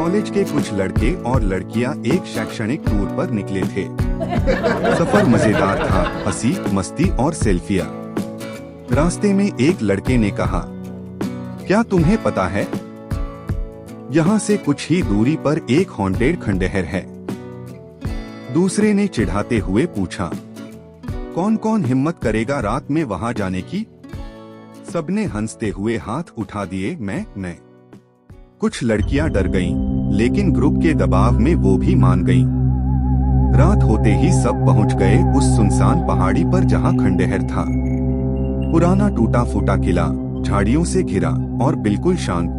College के कुछ लड़के और लड़कियां एक शैक्षणिक टूर पर निकले थे। सफर मजेदार था, हंसी मस्ती और सेल्फियां। रास्ते में एक लड़के ने कहा, क्या तुम्हें पता है, यहाँ से कुछ ही दूरी पर एक हॉन्टेड खंडहर है। दूसरे ने चिढ़ाते हुए पूछा, कौन कौन हिम्मत करेगा रात में वहां जाने की? सबने हंसते हुए हाथ उठा दिए। मैं कुछ लड़कियां डर गईं, लेकिन ग्रुप के दबाव में वो भी मान गईं। रात होते ही सब पहुंच गए उस सुनसान पहाड़ी पर जहां खंडहर था। पुराना टूटा फूटा किला, झाड़ियों से घिरा और बिल्कुल शांत।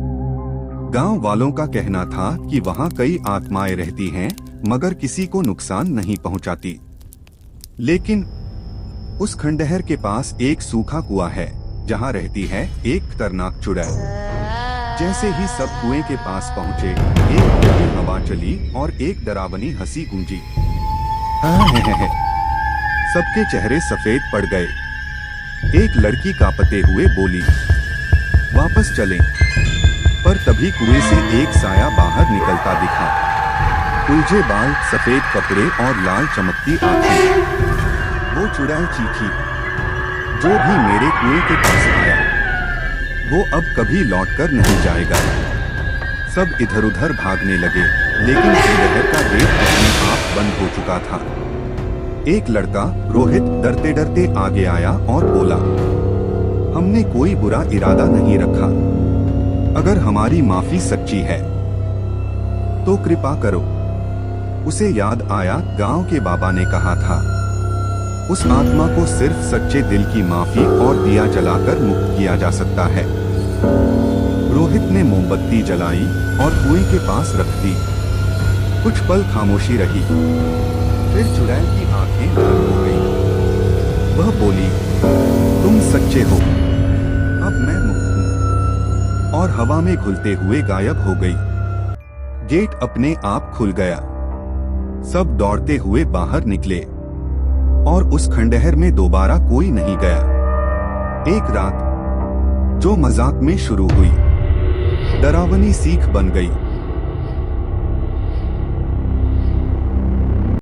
गांव वालों का कहना था कि वहां कई आत्माएं रहती हैं, मगर किसी को नुकसान नहीं पहुंचाती। लेकिन उस खंडहर के पास एक सूखा कुआं है, जहां रहती है एक खतरनाक चुड़ैल। जैसे ही सब कुएं के पास पहुंचे, एक ठंडी हवा चली और एक डरावनी हंसी गूंजी। सबके चेहरे सफेद पड़ गए। एक लड़की कांपते हुए बोली, वापस चलें। पर तभी कुएं से एक साया बाहर निकलता दिखा। उलझे बाल, सफेद कपड़े और लाल चमकती आंखें। वो चुड़ैल चीखी, जो भी मेरे कुएं के पास आया, वो अब कभी लौटकर नहीं जाएगा। सब इधर उधर भागने लगे, लेकिन खंडहर का गेट अपने आप बंद हो चुका था। एक लड़का, रोहित, डरते डरते आगे आया और बोला, हमने कोई बुरा इरादा नहीं रखा। अगर हमारी माफी सच्ची है तो कृपा करो। उसे याद आया, गांव के बाबा ने कहा था, उस आत्मा को सिर्फ सच्चे दिल की माफी और दिया जलाकर मुक्त किया जा सकता है। रोहित ने मोमबत्ती जलाई और कुएं के पास रख दी। कुछ पल खामोशी रही, फिर चुड़ैल की आंखें लाल हो गईं। वह बोली, तुम सच्चे हो, अब मैं मुक्त हूं। और हवा में घुलते हुए गायब हो गई। गेट अपने आप खुल गया। सब दौड़ते हुए बाहर निकले और उस खंडहर में दोबारा कोई नहीं गया। एक रात जो मजाक में शुरू हुई, डरावनी सीख बन गई।